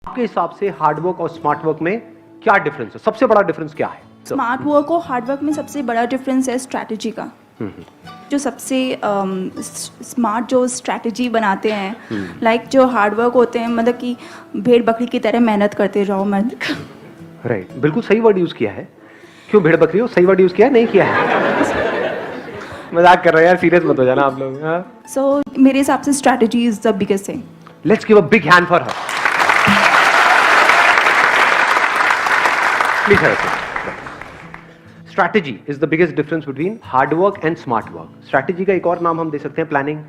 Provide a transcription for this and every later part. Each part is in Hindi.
आपके हिसाब से हार्ड वर्क और स्मार्ट वर्क में क्या डिफरेंस है? सबसे बड़ा डिफरेंस क्या है? स्मार्ट वर्क और हार्ड वर्क में सबसे बड़ा डिफरेंस है स्ट्रैटेजी का। जो सबसे स्मार्ट जो स्ट्रैटेजी बनाते हैं, लाइक जो हार्ड वर्क होते हैं, मतलब कि भेड़ बकरी की तरह मेहनत करते रहो मर्द। राइट, बिल्कुल सही वर्ड यूज किया है। क्यों भेड़ बकरी हो? सही वर्ड यूज किया है, नहीं किया है? मजाक कर रहे हैं यार, सीरियस मत हो जाना आप लोग। सो मेरे हिसाब से strategy is the biggest thing. Let's give a big hand for her. Please have it. Strategy is the biggest difference between hard work and smart work. Strategy का एक और नाम हम दे सकते हैं प्लानिंग।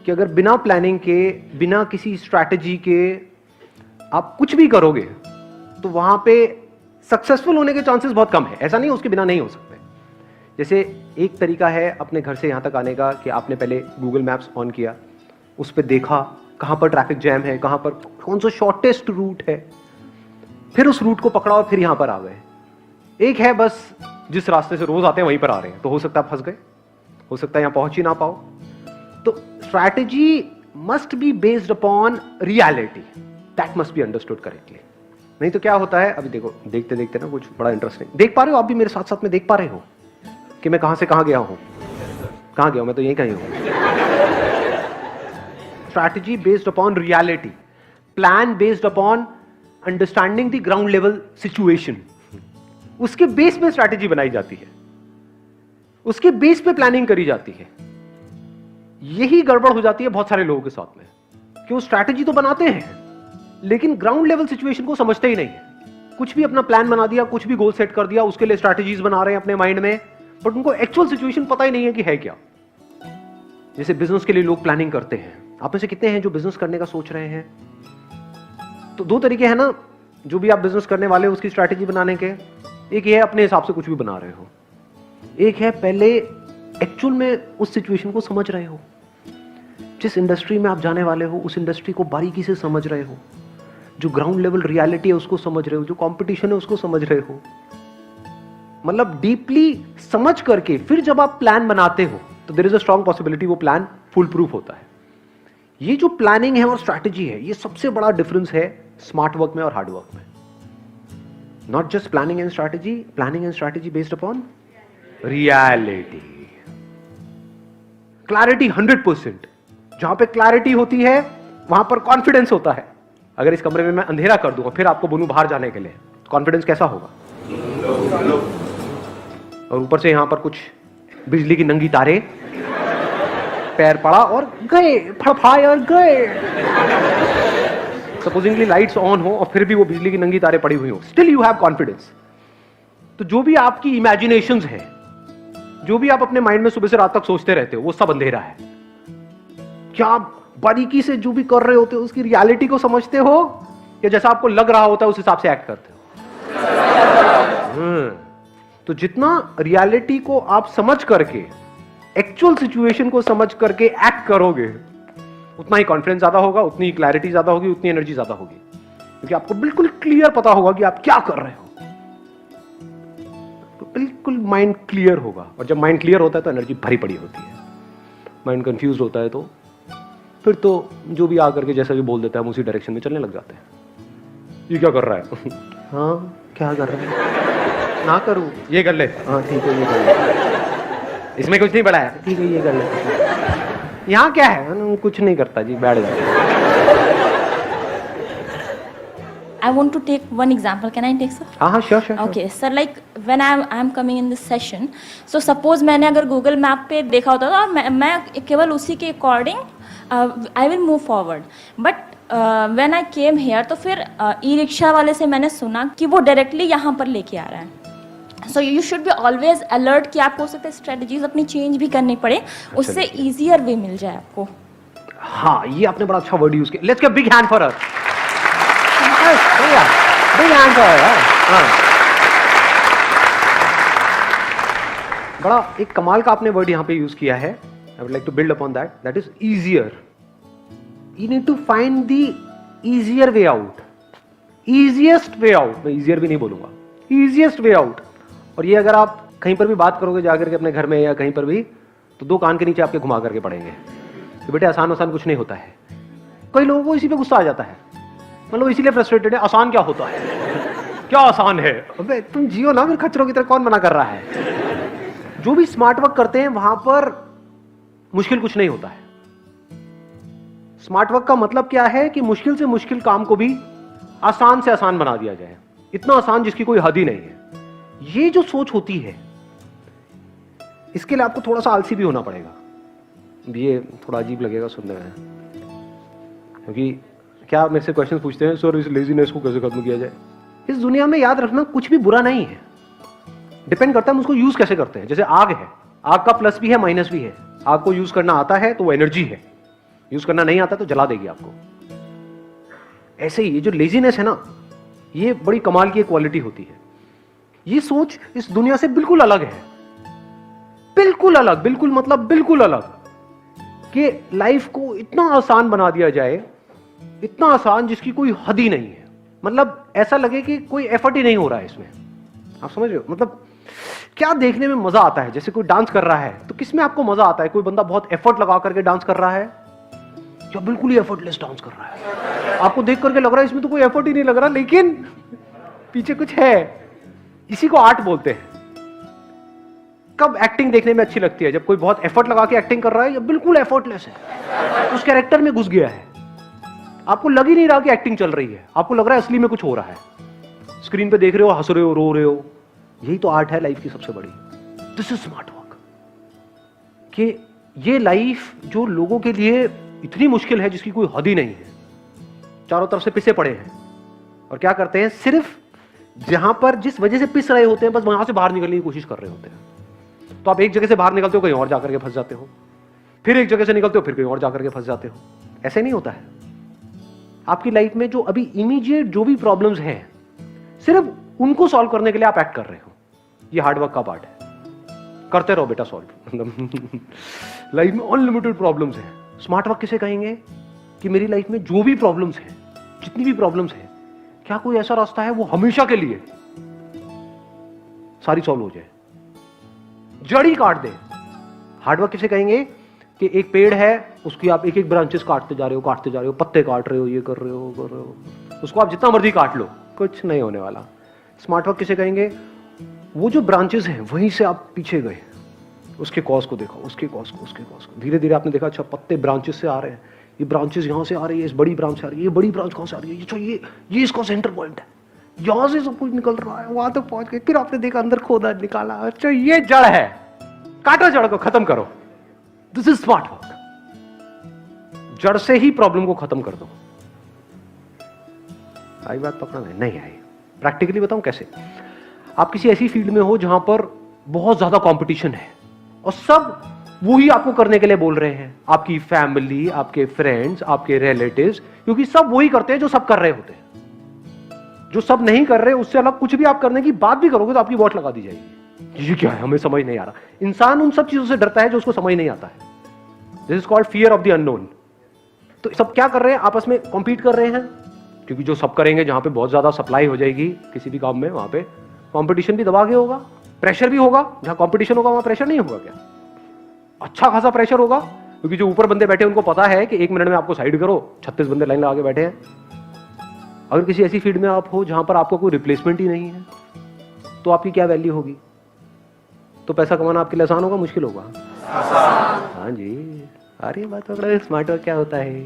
कि अगर बिना प्लानिंग के, बिना किसी स्ट्रैटेजी के आप कुछ भी करोगे तो वहां पे सक्सेसफुल होने के चांसेस बहुत कम है। ऐसा नहीं उसके बिना नहीं हो सकते। जैसे एक तरीका है अपने घर से यहां तक आने का कि आपने पहले गूगल मैप्स ऑन किया, उस पर देखा कहां पर ट्रैफिक जैम है, कहां पर कौन सा शॉर्टेस्ट रूट है, फिर उस रूट को पकड़ा और फिर यहां पर आ गए। एक है बस जिस रास्ते से रोज आते हैं वहीं पर आ रहे हैं, तो हो सकता है फंस गए, हो सकता है यहां पहुंच ही ना पाओ। तो strategy must be based upon reality, that must be understood correctly. नहीं तो क्या होता है, अभी देखो, देखते देखते ना कुछ बड़ा इंटरेस्टिंग देख पा रहे हो आप भी, मेरे साथ साथ में देख पा रहे हो कि मैं कहां से कहां गया हूं। कहां गया हूं मैं? तो यहीं कहीं हूं। Strategy based upon reality, plan based upon understanding the ground level situation. उसके बेस पे स्ट्रैटेजी बनाई जाती है, उसके बेस पे प्लानिंग करी जाती है। यही गड़बड़ हो जाती है बहुत सारे लोगों के साथ में कि वो स्ट्रैटेजी तो बनाते हैं लेकिन ग्राउंड लेवल सिचुएशन को समझते ही नहीं है। कुछ भी अपना प्लान बना दिया, कुछ भी गोल सेट कर दिया, उसके लिए स्ट्रैटेजीज बना रहे हैं अपने माइंड में, बट उनको एक्चुअल सिचुएशन पता ही नहीं है कि है क्या। जैसे बिजनेस के लिए लोग प्लानिंग करते हैं, आप में से कितने हैं जो बिजनेस करने का सोच रहे हैं? तो दो तरीके हैं ना, जो भी आप बिजनेस करने वाले हो उसकी स्ट्रैटेजी बनाने के। एक ये है अपने हिसाब से कुछ भी बना रहे हो, एक है पहले एक्चुअल में उस सिचुएशन को समझ रहे हो। जिस इंडस्ट्री में आप जाने वाले हो उस इंडस्ट्री को बारीकी से समझ रहे हो, जो ग्राउंड लेवल रियलिटी है उसको समझ रहे हो, जो कंपटीशन है उसको समझ रहे हो। मतलब डीपली समझ करके फिर जब आप प्लान बनाते हो तो there is a strong possibility वो प्लान फुल प्रूफ होता है। ये जो प्लानिंग है और स्ट्रैटेजी है, ये सबसे बड़ा डिफरेंस है स्मार्ट वर्क में और हार्ड वर्क में। Not just planning and strategy, planning and strategy based upon reality. Clarity 100%। जहां पे क्लैरिटी होती है वहां पर कॉन्फिडेंस होता है। अगर इस कमरे में मैं अंधेरा कर दूंगा फिर आपको बोलूं बाहर जाने के लिए, कॉन्फिडेंस कैसा होगा? और ऊपर से यहां पर कुछ बिजली की नंगी तारे, पैर पड़ा और गए, फड़फड़ाए और गए। सपोजिंगली लाइट्स ऑन हो और फिर भी वो बिजली की नंगी तारे पड़ी हुई हो, स्टिल यू हैव कॉन्फिडेंस। तो जो भी आपकी इमेजिनेशंस है, जो भी आप अपने माइंड में सुबह से रात तक सोचते रहते हो, वो सब अंधेरा है। क्या आप बारीकी से जो भी कर रहे होते हो उसकी रियलिटी को समझते हो, या जैसा आपको लग रहा होता है उस हिसाब से एक्ट करते हो? तो जितना रियलिटी को आप समझ करके, एक्चुअल सिचुएशन को समझ करके एक्ट करोगे, उतना ही कॉन्फिडेंस ज्यादा होगा, उतनी ही क्लैरिटी ज्यादा होगी, उतनी एनर्जी ज्यादा होगी, क्योंकि आपको बिल्कुल क्लियर पता होगा कि आप क्या कर रहे हो। तो बिल्कुल माइंड क्लियर होगा, और जब माइंड क्लियर होता है तो एनर्जी भरी पड़ी होती है। माइंड कंफ्यूज होता है तो फिर तो जो भी आकर के जैसा भी बोल देता है हम उसी डायरेक्शन में चलने लग जाते हैं। ये क्या कर रहा है? हाँ क्या कर रहा है? ना करूं, ये कर ले। हाँ ठीक है, ये कर ले। इसमें कुछ नहीं पड़ा है, ठीक है ये कर ले। यहाँ क्या है? कुछ नहीं करता जी, बैठ जाते। I want to take one example. Can I take, sir? हाँ sure. Okay, sir. Like when I'm coming in this session, so suppose मैंने अगर Google Map पे देखा होता तो मैं केवल उसी के according I will move forward. But when I came here, तो फिर ई-रिक्शा वाले से मैंने सुना कि वो डायरेक्टली यहाँ पर लेके आ रहा है। So you should be always alert कि आपको हो सकता है स्ट्रेटजीज अपनी चेंज भी करनी पड़े, उससे ईजियर वे मिल जाए आपको। हाँ, ये आपने बड़ा अच्छा वर्ड यूज किया। Let's give big hand for her. Big hand for her. बड़ा एक कमाल का आपने वर्ड यहाँ पे यूज किया है। I would like to build upon that. That is easier. You need to find the easier way out. Easiest way out. मैं easier भी नहीं बोलूंगा, easiest way out. और ये अगर आप कहीं पर भी बात करोगे जाकर के अपने घर में या कहीं पर भी, तो दो कान के नीचे आपके घुमा करके पड़ेंगे। तो बेटे आसान कुछ नहीं होता है। कई लोगों को इसी पे गुस्सा आ जाता है मतलब इसीलिए फ्रस्ट्रेटेड है। आसान क्या होता है? क्या आसान है? अबे तुम जियो ना, फिर खच्चरों की तरह कौन मना कर रहा है? जो भी स्मार्ट वर्क करते हैं वहां पर मुश्किल कुछ नहीं होता है। स्मार्ट वर्क का मतलब क्या है कि मुश्किल से मुश्किल काम को भी आसान से आसान बना दिया जाए, इतना आसान जिसकी कोई हद ही नहीं है। ये जो सोच होती है, इसके लिए आपको थोड़ा सा आलसी भी होना पड़ेगा। ये थोड़ा अजीब लगेगा सुनने में, क्योंकि क्या मेरे से क्वेश्चन पूछते हैं, सर इस लेजीनेस को कैसे खत्म किया जाए? इस दुनिया में याद रखना कुछ भी बुरा नहीं है, डिपेंड करता है हम उसको यूज कैसे करते हैं। जैसे आग है, आग का प्लस भी है माइनस भी है। आग को यूज करना आता है तो वो एनर्जी है, यूज करना नहीं आता तो जला देगी आपको। ऐसे ही ये जो लेजीनेस है ना, ये बड़ी कमाल की क्वालिटी होती है। ये सोच इस दुनिया से बिल्कुल अलग है, बिल्कुल अलग, बिल्कुल मतलब बिल्कुल अलग, कि लाइफ को इतना आसान बना दिया जाए, इतना आसान जिसकी कोई हद ही नहीं है। मतलब ऐसा लगे कि कोई एफर्ट ही नहीं हो रहा है इसमें। आप समझ रहे हो? मतलब क्या देखने में मजा आता है? जैसे कोई डांस कर रहा है तो किसमें आपको मजा आता है? कोई बंदा बहुत एफर्ट लगा करके डांस कर रहा है या बिल्कुल ही एफर्टलेस डांस कर रहा है? आपको देख करके लग रहा है इसमें तो कोई एफर्ट ही नहीं लग रहा, लेकिन पीछे कुछ है। इसी को आर्ट बोलते हैं। कब एक्टिंग देखने में अच्छी लगती है? जब कोई बहुत एफर्ट लगा के एक्टिंग कर रहा है या बिल्कुल एफर्टलेस है, उस कैरेक्टर में घुस गया है, आपको लग ही नहीं रहा कि एक्टिंग चल रही है, आपको लग रहा है असली में कुछ हो रहा है। स्क्रीन पे देख रहे हो, हंस रहे हो, रो रहे हो। यही तो आर्ट है लाइफ की सबसे बड़ी। This is smart work. कि ये लाइफ जो लोगों के लिए इतनी मुश्किल है जिसकी कोई हद ही नहीं है, चारों तरफ से पिसे पड़े हैं, और क्या करते हैं, सिर्फ जहां पर जिस वजह से पिस रहे होते हैं बस वहां से बाहर निकलने की कोशिश कर रहे होते हैं। तो आप एक जगह से बाहर निकलते हो, कहीं और जाकर के फंस जाते हो, फिर एक जगह से निकलते हो, फिर कहीं और जाकर के फंस जाते हो। ऐसे नहीं होता है। आपकी लाइफ में जो अभी इमीडिएट जो भी प्रॉब्लम्स हैं, सिर्फ उनको सॉल्व करने के लिए आप एक्ट कर रहे हो। ये हार्डवर्क का पार्ट है। करते रहो बेटा सॉल्व। लाइफ में अनलिमिटेड प्रॉब्लम्स हैं। स्मार्ट वर्क किसे कहेंगे? कि मेरी लाइफ में जो भी प्रॉब्लम्स हैं, जितनी भी प्रॉब्लम्स हैं, क्या कोई ऐसा रास्ता है वो हमेशा के लिए सारी सॉल्व हो जाए, जड़ ही काट दे। हार्डवर्क किसे कहेंगे? कि एक पेड़ है, उसकी आप एक एक ब्रांचेस काटते जा रहे हो, पत्ते काट रहे हो, ये कर रहे हो, उसको आप जितना मर्जी काट लो, कुछ नहीं होने वाला। स्मार्ट वर्क किसे कहेंगे? वो जो ब्रांचेस हैं वहीं से आप पीछे गए, उसके कॉज को देखो, उसके कॉज को धीरे धीरे आपने देखा, अच्छा पत्ते ब्रांचेस से आ रहे हैं, ये ब्रांचेस यहाँ से आ रही है, इस बड़ी ब्रांच से आ रही है, ये बड़ी ब्रांच कहाँ से आ रही है, अच्छा ये इसका सेंटर पॉइंट है, यहाँ से सब कुछ निकल रहा है, वहां तक पहुंच गए, फिर आपने देखा अंदर खोदा निकाला, अच्छा ये जड़ है, काटो जड़ को, खत्म करो। This is smart work. जड़ से ही प्रॉब्लम को खत्म कर दो। आई बात पकड़ा में? नहीं आई। प्रैक्टिकली बताऊं कैसे? आप किसी ऐसी फील्ड में हो जहां पर बहुत ज्यादा कंपटीशन है और सब वही आपको करने के लिए बोल रहे हैं, आपकी फैमिली, आपके फ्रेंड्स, आपके रिलेटिव्स, क्योंकि सब वही करते हैं जो सब कर रहे होते हैं। जो सब नहीं कर रहे उससे अलग कुछ भी आप करने की बात भी करोगे तो आपकी वोट लगा दी जाएगी। ये क्या है, हमें समझ नहीं आ रहा। इंसान उन सब चीजों से डरता है जो उसको समझ नहीं आता है। This is called fear of the unknown. तो सब क्या कर रहे हैं? आपस में कॉम्पीट कर रहे हैं, क्योंकि जो सब करेंगे, जहां पे बहुत ज्यादा सप्लाई हो जाएगी किसी भी काम में, वहां पे कंपटीशन भी दबा के होगा, प्रेशर भी होगा। जहां कंपटीशन होगा वहां प्रेशर नहीं होगा क्या? अच्छा खासा प्रेशर होगा, क्योंकि जो ऊपर बंदे बैठे उनको पता है कि 1 मिनट में आपको साइड करो, 36 बंदे लाइन लगा के बैठे हैं। अगर किसी ऐसी फील्ड में आप हो जहां पर आपको कोई रिप्लेसमेंट ही नहीं है, तो आपकी क्या वैल्यू होगी? तो पैसा कमाना आपके लिए आसान होगा, मुश्किल होगा? हाँ जी, अरे बात पकड़ा। स्मार्ट वर्क क्या होता है?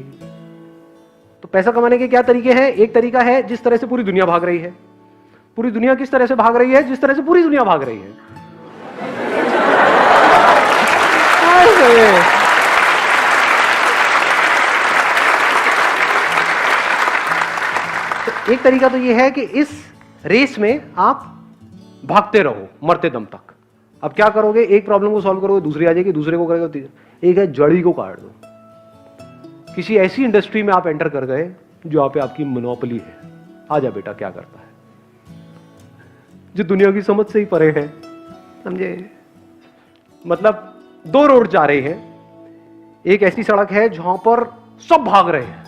तो पैसा कमाने के क्या तरीके हैं? एक तरीका है जिस तरह से पूरी दुनिया भाग रही है। पूरी दुनिया किस तरह से भाग रही है? जिस तरह से पूरी दुनिया भाग रही है। तो एक तरीका तो यह है कि इस रेस में आप भागते रहो मरते दम तक। अब क्या करोगे? एक प्रॉब्लम को सॉल्व करोगे, दूसरी आ जाएगी, दूसरे को करोगे, तीसरे। एक है जड़ी को काट दो। किसी ऐसी इंडस्ट्री में आप एंटर कर गए जहां पे आपकी मोनोपोली है। आजा बेटा, क्या करता है? जो दुनिया की समझ से ही परे है, समझे? मतलब 2 रोड जा रहे हैं। एक ऐसी सड़क है जहां पर सब भाग रहे हैं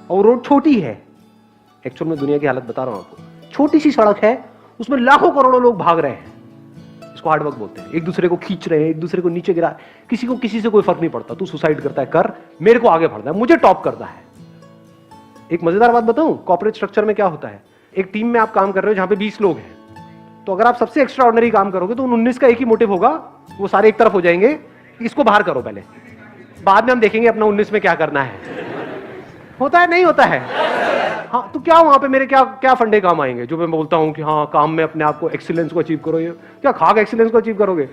और रोड छोटी है। एक्चुअल में दुनिया की हालत बता रहा हूं आपको। छोटी सी सड़क है, उसमें लाखों करोड़ों लोग भाग रहे हैं। इसको हार्डवर्क बोलते हैं। एक दूसरे को खींच रहे हैं, एक दूसरे को नीचे गिरा। किसी को किसी से कोई फर्क नहीं पड़ता। तू सुसाइड करता है कर, मेरे को आगे बढ़ना है, मुझे टॉप करना है। एक मजेदार बात बताऊं, कॉर्पोरेट स्ट्रक्चर में क्या होता है, एक टीम में आप काम कर रहे हो जहां पे 20 लोग हैं, तो अगर आप सबसे एक्स्ट्रा ऑर्डिनरी काम करोगे तो उन 19 का एक ही मोटिव होगा, वो सारे एक तरफ हो जाएंगे, इसको बाहर करो पहले, बाद में हम देखेंगे अपना 19 में क्या करना है। होता है नहीं होता है? हाँ, तो क्या वहां पे मेरे क्या क्या फंडे काम आएंगे जो मैं बोलता हूं कि हाँ काम में अपने आप को एक्सीलेंस को अचीव करो, ये क्या खाक एक्सीलेंस को अचीव करोगे?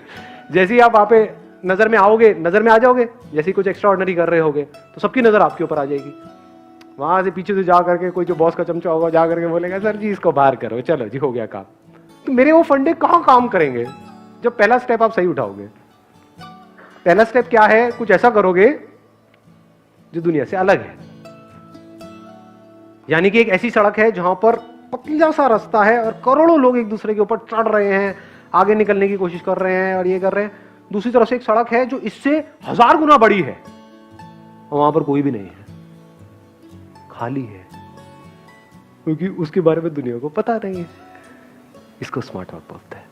जैसे ही आप वहां पे नजर में आओगे, नजर में आ जाओगे, जैसे ही कुछ एक्स्ट्रा ऑर्डिनरी कर रहे होगे तो सबकी नजर आपके ऊपर आ जाएगी। वहां से पीछे से जा करके कोई जो बॉस का चमचा होगा जा करके बोलेगा सर जी इसको बाहर करो, चलो जी हो गया काम। तो मेरे वो फंडे कहाँ काम करेंगे जब पहला स्टेप आप सही उठाओगे? पहला स्टेप क्या है? कुछ ऐसा करोगे जो दुनिया से अलग है, यानी कि एक ऐसी सड़क है जहां पर पतला सा रास्ता है और करोड़ों लोग एक दूसरे के ऊपर चढ़ रहे हैं, आगे निकलने की कोशिश कर रहे हैं और ये कर रहे हैं। दूसरी तरफ से एक सड़क है जो इससे 1000 गुना बड़ी है और वहां पर कोई भी नहीं है, खाली है, क्योंकि उसके बारे में दुनिया को पता नहीं है। इसको स्मार्ट वर्क बोलते हैं।